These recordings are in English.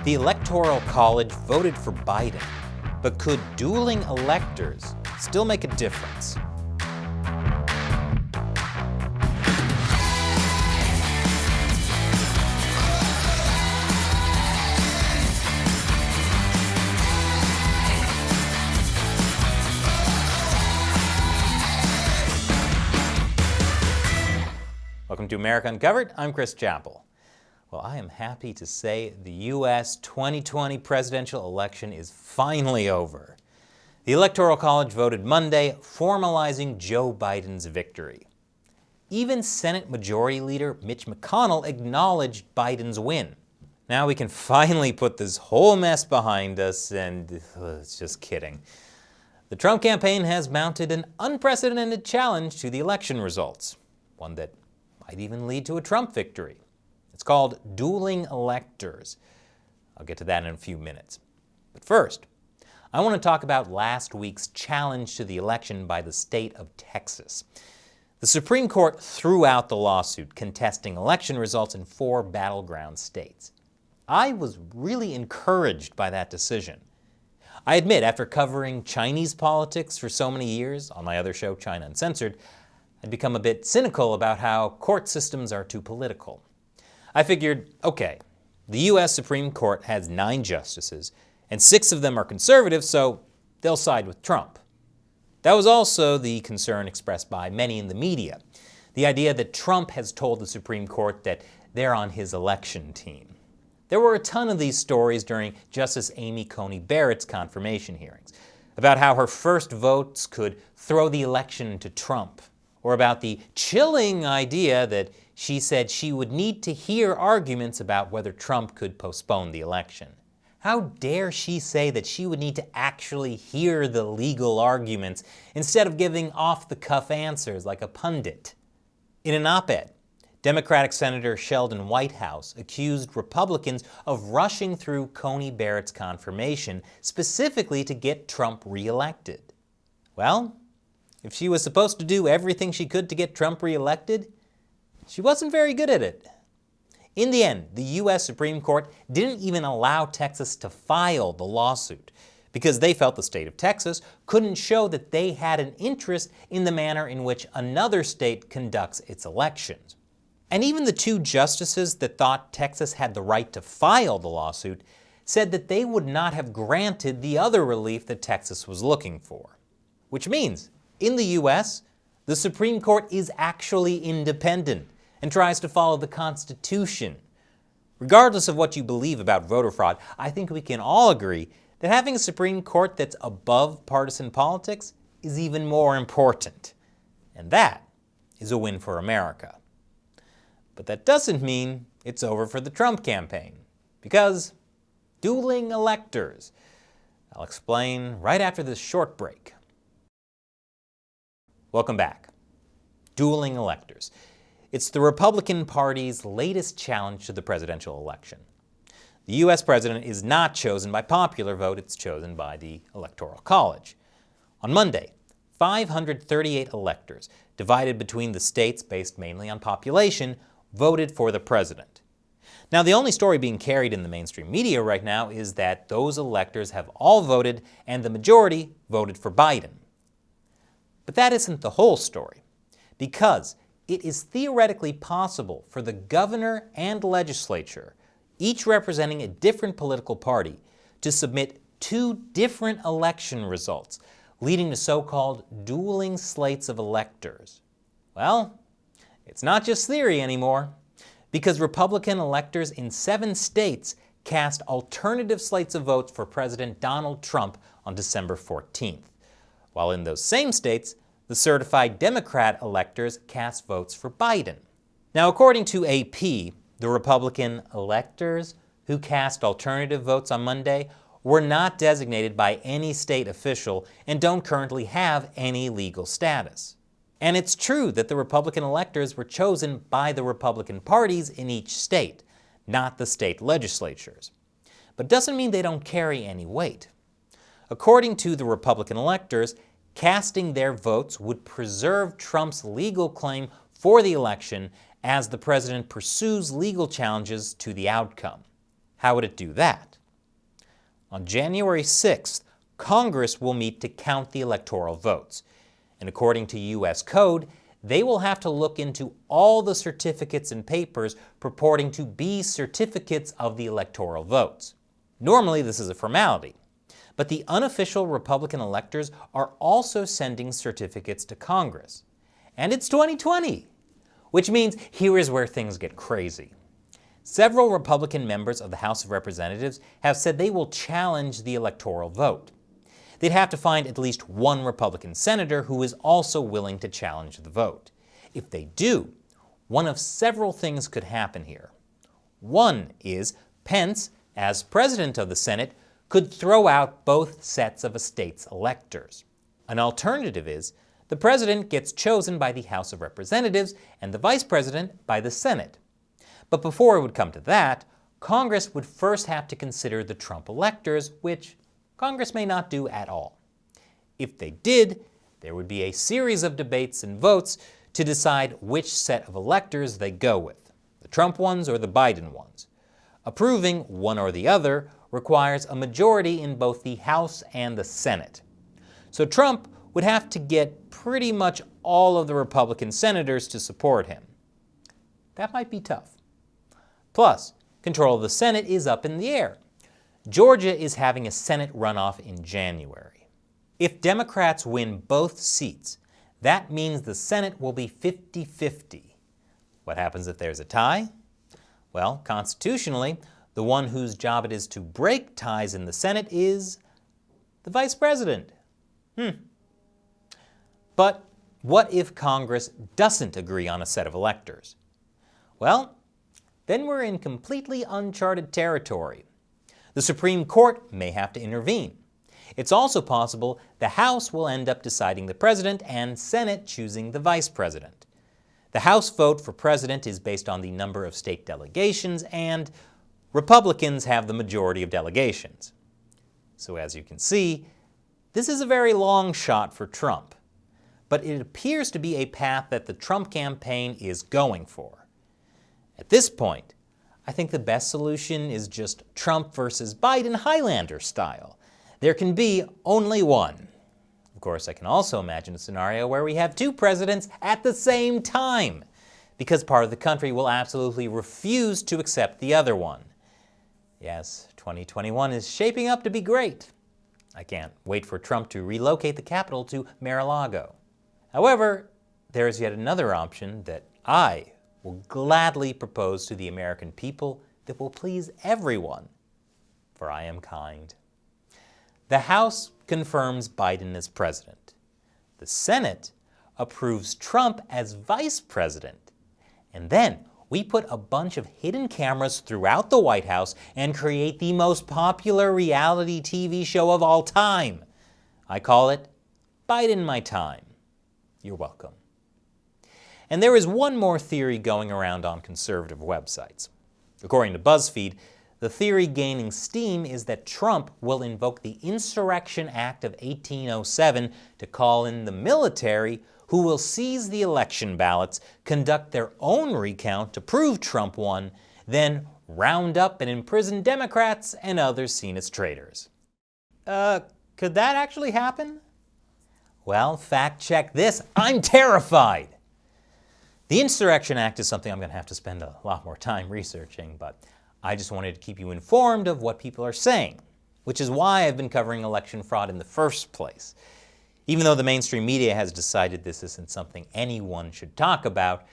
The Electoral College voted for Biden, but could dueling electors still make a difference? Welcome to America Uncovered. I'm Chris Chappell. Well, I am happy to say the U.S. 2020 presidential election is finally over. The Electoral College voted Monday, formalizing Joe Biden's victory. Even Senate Majority Leader Mitch McConnell acknowledged Biden's win. Now we can finally put this whole mess behind us, and it's just kidding. The Trump campaign has mounted an unprecedented challenge to the election results, one that might even lead to a Trump victory. It's called Dueling Electors. I'll get to that in a few minutes. But first, I want to talk about last week's challenge to the election by the state of Texas. The Supreme Court threw out the lawsuit contesting election results in 4 battleground states. I was really encouraged by that decision. I admit, after covering Chinese politics for so many years on my other show, China Uncensored, I'd become a bit cynical about how court systems are too political. I figured, okay, the U.S. Supreme Court has 9 justices, and 6 of them are conservative, so they'll side with Trump. That was also the concern expressed by many in the media, the idea that Trump has told the Supreme Court that they're on his election team. There were a ton of these stories during Justice Amy Coney Barrett's confirmation hearings, about how her first votes could throw the election to Trump, or about the chilling idea that she said she would need to hear arguments about whether Trump could postpone the election. How dare she say that she would need to actually hear the legal arguments instead of giving off-the-cuff answers like a pundit? In an op-ed, Democratic Senator Sheldon Whitehouse accused Republicans of rushing through Coney Barrett's confirmation specifically to get Trump reelected. Well, if she was supposed to do everything she could to get Trump reelected, she wasn't very good at it. In the end, the U.S. Supreme Court didn't even allow Texas to file the lawsuit because they felt the state of Texas couldn't show that they had an interest in the manner in which another state conducts its elections. And even the 2 justices that thought Texas had the right to file the lawsuit said that they would not have granted the other relief that Texas was looking for. Which means, in the U.S., the Supreme Court is actually independent and tries to follow the Constitution. Regardless of what you believe about voter fraud, I think we can all agree that having a Supreme Court that's above partisan politics is even more important. And that is a win for America. But that doesn't mean it's over for the Trump campaign, because dueling electors. I'll explain right after this short break. Welcome back. Dueling electors. It's the Republican Party's latest challenge to the presidential election. The U.S. president is not chosen by popular vote, it's chosen by the Electoral College. On Monday, 538 electors, divided between the states based mainly on population, voted for the president. Now, the only story being carried in the mainstream media right now is that those electors have all voted and the majority voted for Biden. But that isn't the whole story, because it is theoretically possible for the governor and legislature, each representing a different political party, to submit 2 different election results, leading to so-called dueling slates of electors. Well, it's not just theory anymore, because Republican electors in 7 states cast alternative slates of votes for President Donald Trump on December 14th, while in those same states, the certified Democrat electors cast votes for Biden. Now, according to AP, the Republican electors who cast alternative votes on Monday were not designated by any state official and don't currently have any legal status. And it's true that the Republican electors were chosen by the Republican parties in each state, not the state legislatures. But it doesn't mean they don't carry any weight. According to the Republican electors, casting their votes would preserve Trump's legal claim for the election as the president pursues legal challenges to the outcome. How would it do that? On January 6th, Congress will meet to count the electoral votes. And according to U.S. code, they will have to look into all the certificates and papers purporting to be certificates of the electoral votes. Normally, this is a formality, but the unofficial Republican electors are also sending certificates to Congress. And it's 2020, which means here is where things get crazy. Several Republican members of the House of Representatives have said they will challenge the electoral vote. They'd have to find at least one Republican senator who is also willing to challenge the vote. If they do, one of several things could happen here. One is Pence, as president of the Senate, could throw out both sets of a state's electors. An alternative is the president gets chosen by the House of Representatives and the vice president by the Senate. But before it would come to that, Congress would first have to consider the Trump electors, which Congress may not do at all. If they did, there would be a series of debates and votes to decide which set of electors they go with, the Trump ones or the Biden ones. Approving one or the other requires a majority in both the House and the Senate. So Trump would have to get pretty much all of the Republican senators to support him. That might be tough. Plus, control of the Senate is up in the air. Georgia is having a Senate runoff in January. If Democrats win both seats, that means the Senate will be 50-50. What happens if there's a tie? Well, constitutionally, the one whose job it is to break ties in the Senate is the vice president. But what if Congress doesn't agree on a set of electors? Well, then we're in completely uncharted territory. The Supreme Court may have to intervene. It's also possible the House will end up deciding the president and Senate choosing the vice president. The House vote for president is based on the number of state delegations, and Republicans have the majority of delegations. So as you can see, this is a very long shot for Trump. But it appears to be a path that the Trump campaign is going for. At this point, I think the best solution is just Trump versus Biden Highlander style. There can be only one. Of course, I can also imagine a scenario where we have two presidents at the same time, because part of the country will absolutely refuse to accept the other one. Yes, 2021 is shaping up to be great. I can't wait for Trump to relocate the capital to Mar-a-Lago. However, there is yet another option that I will gladly propose to the American people that will please everyone, for I am kind. The House confirms Biden as president. The Senate approves Trump as vice president. And then we put a bunch of hidden cameras throughout the White House and create the most popular reality TV show of all time. I call it Biden My Time. You're welcome. And there is one more theory going around on conservative websites. According to BuzzFeed, the theory gaining steam is that Trump will invoke the Insurrection Act of 1807 to call in the military, who will seize the election ballots, conduct their own recount to prove Trump won, then round up and imprison Democrats and others seen as traitors. Could that actually happen? Well, fact check this. I'm terrified! The Insurrection Act is something I'm going to have to spend a lot more time researching, but I just wanted to keep you informed of what people are saying, which is why I've been covering election fraud in the first place. Even though the mainstream media has decided this isn't something anyone should talk about,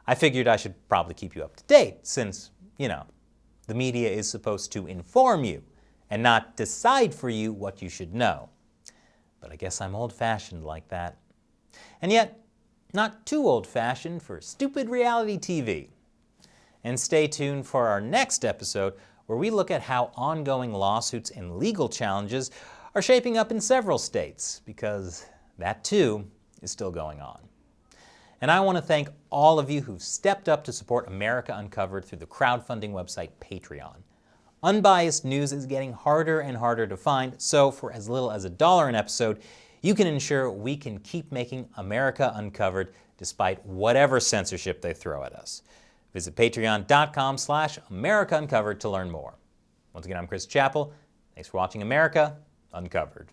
I figured I should probably keep you up to date since, the media is supposed to inform you and not decide for you what you should know. But I guess I'm old-fashioned like that. And yet, not too old-fashioned for stupid reality TV. And stay tuned for our next episode where we look at how ongoing lawsuits and legal challenges are shaping up in several states, because that too is still going on. And I want to thank all of you who've stepped up to support America Uncovered through the crowdfunding website Patreon. Unbiased news is getting harder and harder to find, so for as little as $1 an episode, you can ensure we can keep making America Uncovered despite whatever censorship they throw at us. Visit patreon.com/AmericaUncovered to learn more. Once again, I'm Chris Chappell. Thanks for watching America Uncovered.